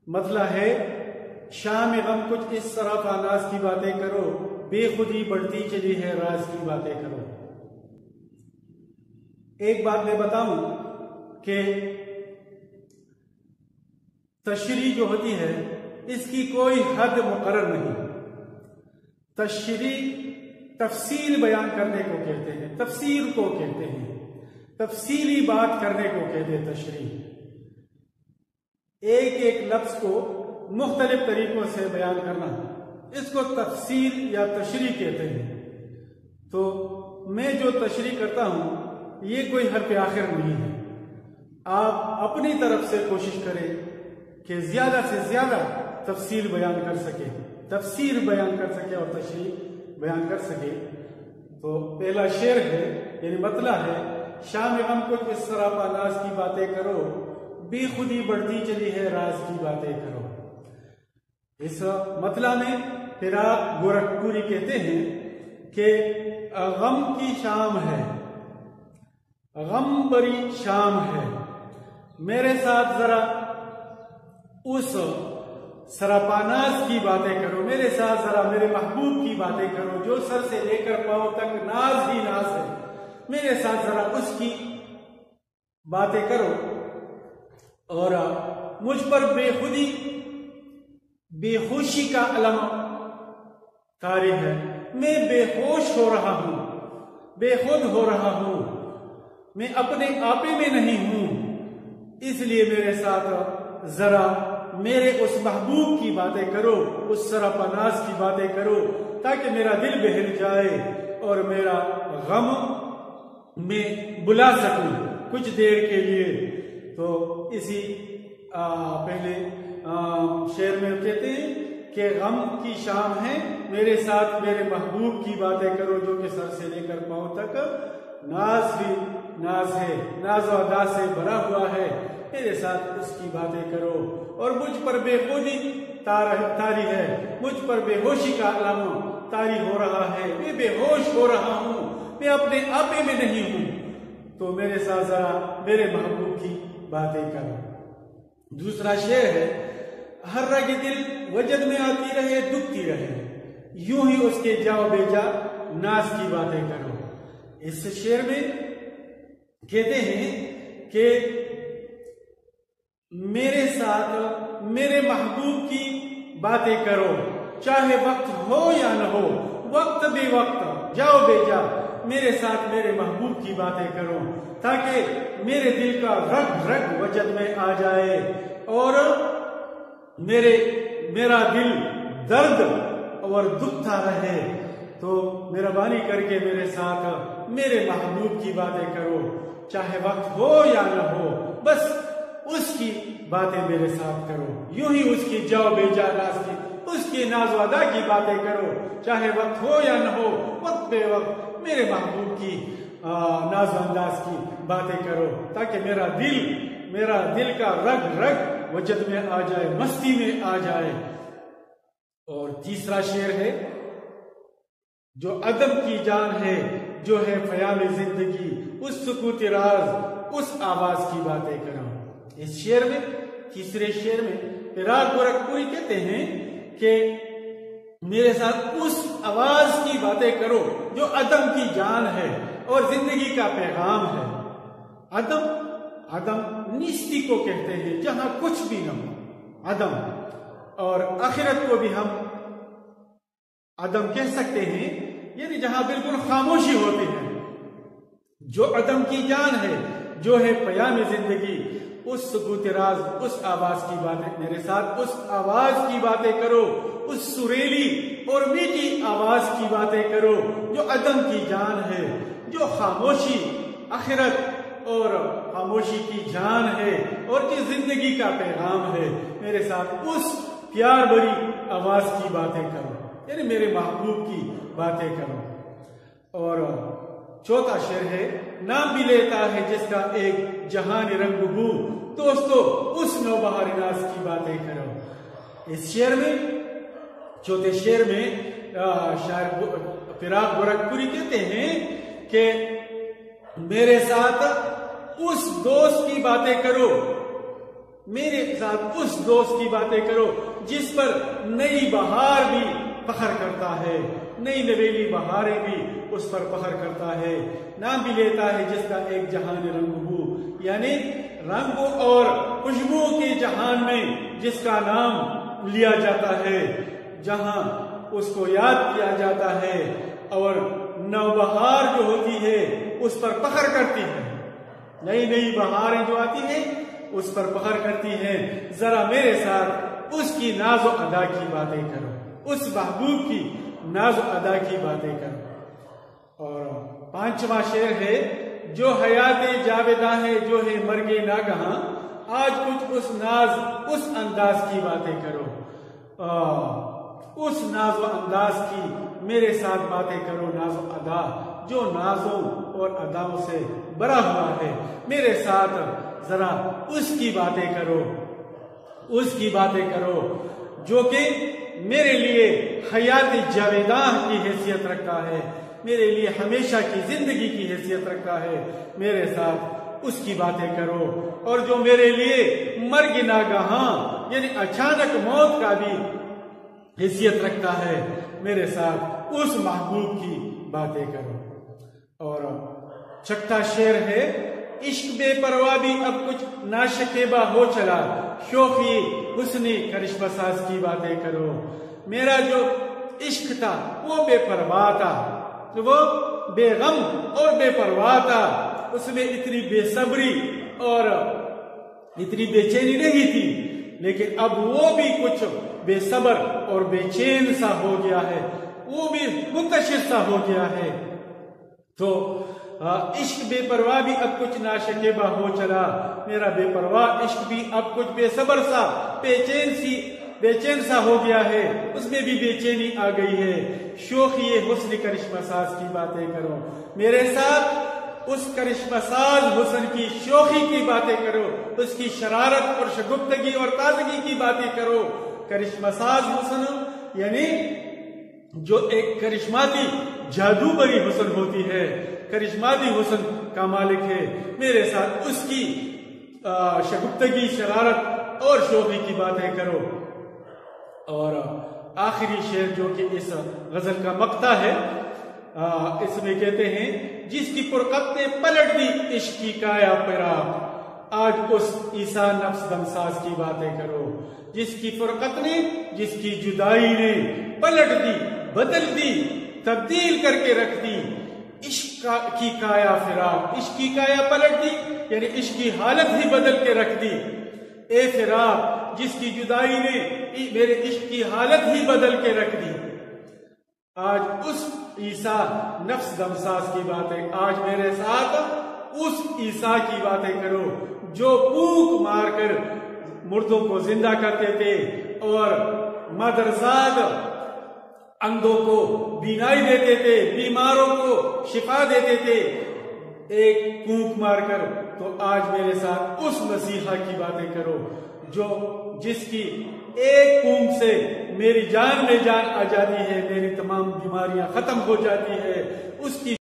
مطلع ہے شام غم کچھ اس طرح فاناس کی باتیں کرو، بے خودی بڑھتی چلی ہے راز کی باتیں کرو۔ ایک بات میں بتاؤں کہ تشریح جو ہوتی ہے اس کی کوئی حد مقرر نہیں۔ تشریح تفصیل بیان کرنے کو کہتے ہیں، تفسیر کو کہتے ہیں، تفصیلی بات کرنے کو کہتے ہیں تشریح۔ ایک ایک لفظ کو مختلف طریقوں سے بیان کرنا، اس کو تفصیل یا تشریح کہتے ہیں۔ تو میں جو تشریح کرتا ہوں یہ کوئی حرف آخر نہیں ہے۔ آپ اپنی طرف سے کوشش کریں کہ زیادہ سے زیادہ تفصیل بیان کر سکے، تفسیر بیان کر سکے اور تشریح بیان کر سکے۔ تو پہلا شعر ہے، یعنی مطلع ہے، شام غم کچھ اس طرح پاناس کی باتیں کرو، بے خودی بڑھتی چلی ہے راز کی باتیں کرو۔ اس مطلع میں فراق گورکھپوری کہتے ہیں کہ غم کی شام ہے، غم بری شام ہے، میرے ساتھ ذرا اس سراپاناز کی باتیں کرو، میرے ساتھ ذرا میرے محبوب کی باتیں کرو جو سر سے لے کر پاؤں تک ناز ہی ناز ہے، میرے ساتھ ذرا اس کی باتیں کرو۔ اور مجھ پر بے خودی، بے ہوشی کا علم طاری ہے، میں بے ہوش ہو رہا ہوں، بے خود ہو رہا ہوں، میں اپنے آپے میں نہیں ہوں، اس لیے میرے ساتھ ذرا میرے اس محبوب کی باتیں کرو، اس سراپاناز کی باتیں کرو، تاکہ میرا دل بہل جائے اور میرا غم میں بلا سکوں کچھ دیر کے لیے۔ تو اسی پہلے شعر میں کہتے ہیں کہ غم کی شام ہے، میرے ساتھ میرے محبوب کی باتیں کرو جو کہ سر سے لے کر پاؤں تک ناز ہی ناز ہے، ناز و ادا سے بھرا ہوا ہے، میرے ساتھ اس کی باتیں کرو۔ اور مجھ پر بے خودی طاری ہے، مجھ پر بے ہوشی کا علم طاری ہو رہا ہے، میں بے ہوش ہو رہا ہوں، میں اپنے آپے میں نہیں ہوں، تو میرے ساتھ ذرا میرے محبوب کی باتیں کرو۔ دوسرا شعر ہے، ہر رگ دل وجد میں آتی رہے دکھتی رہے، یوں ہی اس کے جاؤ بے جا ناز کی باتیں کرو۔ اس شعر میں کہتے ہیں کہ میرے ساتھ میرے محبوب کی باتیں کرو، چاہے وقت ہو یا نہ ہو، وقت بے وقت جاؤ بے جا میرے ساتھ میرے محبوب کی باتیں کرو، تاکہ میرے دل کا رگ رگ وجد میں آ جائے اور میرا دل درد اور دکھتا رہے۔ تو مہربانی کر کے میرے ساتھ میرے محبوب کی باتیں کرو، چاہے وقت ہو یا نہ ہو، بس اس کی باتیں میرے ساتھ کرو، یوں ہی اس کی جاؤ بے جا ناز کی، اس کی ناز و ادا کی باتیں کرو، چاہے وقت ہو یا نہ ہو، وقت بے وقت میرے محبوب کی ناز و انداز کی باتیں کرو، تاکہ میرا دل کا رگ رگ وجد میں آ جائے، مستی میں آ جائے۔ اور تیسرا شعر ہے، جو عدم کی جان ہے، جو ہے پیام زندگی، اس سکوت راز، اس آواز کی باتیں کرو۔ اس شعر میں، تیسرے شعر میں فراق گورکھپوری کہتے ہیں کہ میرے ساتھ اس آواز کی باتیں کرو جو عدم کی جان ہے اور زندگی کا پیغام ہے۔ عدم نیستی کو کہتے ہیں، جہاں کچھ بھی نہ ہو، عدم۔ اور آخرت کو بھی ہم عدم کہہ سکتے ہیں، یعنی جہاں بالکل خاموشی ہوتی ہے۔ جو عدم کی جان ہے، جو ہے پیام زندگی، اس سکوت راز، اس آواز کی باتیں میرے ساتھ، اس آواز کی باتیں کرو، اس سریلی اور میٹھی آواز کی باتیں کرو جو عدم کی جان ہے، جو خاموشی آخرت اور خاموشی کی جان ہے اور جو زندگی کا پیغام ہے، میرے ساتھ اس پیار بری آواز کی باتیں کرو، یعنی میرے محبوب کی باتیں کرو۔ اور چوتھا شعر ہے، نام بھی لیتا ہے جس کا ایک جہان رنگ بو، دوستو اس نوبہار ناز کی باتیں کرو۔ اس شعر میں، چوتھے شعر میں شاعر فراق گورکھپوری کہتے ہیں کہ میرے ساتھ اس دوست کی باتیں کرو میرے ساتھ اس دوست کی باتیں کرو جس پر نئی بہار بھی فخر کرتا ہے، نئی نویلی بہاریں بھی اس پر فخر کرتا ہے، نام بھی لیتا ہے جس کا ایک جہان رنگ ہو، یعنی رنگوں اور خوشبوؤں کے جہان میں جس کا نام لیا جاتا ہے، جہاں اس کو یاد کیا جاتا ہے اور نوبہار جو ہوتی ہے اس پر فخر کرتی ہے، نئی نئی بہاریں جو آتی ہیں اس پر فخر کرتی ہیں۔ ذرا میرے ساتھ اس کی ناز و ادا کی باتیں کرو، اس محبوب کی ناز و ادا کی باتیں کرو۔ اور پانچواں شعر ہے، جو حیات جاویداں ہے جو ہے مرگ ناگہاں، آج کچھ اس ناز اس انداز کی باتیں کرو، اس ناز و انداز کی میرے ساتھ باتیں کرو، ناز و ادا جو نازوں اور اداؤں سے بھرا ہوا ہے، میرے ساتھ ذرا اس کی باتیں کرو، اس کی باتیں کرو جو کہ میرے لیے حیات جاویداں کی حیثیت رکھتا ہے، میرے لیے ہمیشہ کی زندگی کی حیثیت رکھتا ہے، میرے ساتھ اس کی باتیں کرو، اور جو میرے لیے مرگ ناگہاں یعنی اچانک موت کا بھی حیثیت رکھتا ہے، میرے ساتھ اس محبوب کی باتیں کرو۔ اور چھٹا شعر ہے، عشق بے پرواہ بھی اب کچھ ناشکیبہ ہو چلا، شوخی حسنی کرشمہ ساز کی باتیں کرو۔ میرا جو عشق تھا وہ بے پرواہ تھا، وہ بے غم اور بے پرواہ تھا، اس میں اتنی بے صبری اور اتنی بے چینی نہیں تھی، لیکن اب وہ بھی کچھ بے صبر اور بے چین سا ہو گیا ہے، وہ بھی منتشر سا ہو گیا ہے۔ تو عشق بے پرواہ بھی اب کچھ ناشکیبہ ہو چلا، میرا بے پرواہ عشق بھی اب کچھ بے صبر سا بے چین سا ہو گیا ہے، اس میں بھی بے چینی آ گئی ہے۔ شوخی حسن کرشمہ ساز کی باتیں کرو، میرے ساتھ اس کرشمہ ساز حسن کی شوخی کی باتیں کرو، اس کی شرارت اور شگفتگی اور تازگی کی باتیں کرو۔ کرشمہ ساز حسن یعنی جو ایک کرشماتی جادو بری حسن ہوتی ہے، کرشماتی حسن کا مالک ہے، میرے ساتھ اس کی شگفتگی، شرارت اور شوخی کی باتیں کرو۔ اور آخری شعر جو کہ اس غزل کا مقطع ہے، اس میں کہتے ہیں، جس کی فرقت نے پلٹ دی عشق کی کایا فراق، آج اس عیسیٰ نفس دمساز کی باتیں کرو۔ جس کی فرقت نے، جس کی جدائی نے پلٹ دی، بدل دی، تبدیل کر کے رکھ دی عشق کی کایا فراق، عشق کی کایا پلٹ دی یعنی عشق کی حالت ہی بدل کے رکھ دی۔ اے فراق، جس کی جدائی نے میرے عشق کی حالت ہی بدل کے رکھ دی۔ آج اس عیسیٰ نفس دمساز کی باتیں، آج میرے ساتھ اس عیسیٰ کی باتیں کرو جو پھونک مار کر مردوں کو زندہ کرتے تھے اور مادرزاد اندھوں کو بینائی دیتے تھے، بیماروں کو شفا دیتے تھے ایک پھونک مار کر۔ تو آج میرے ساتھ اس مسیحا کی باتیں کرو جس کی ایک پھونک سے میری جان میں جان آ جاتی ہے، میری تمام بیماریاں ختم ہو جاتی ہے، اس کی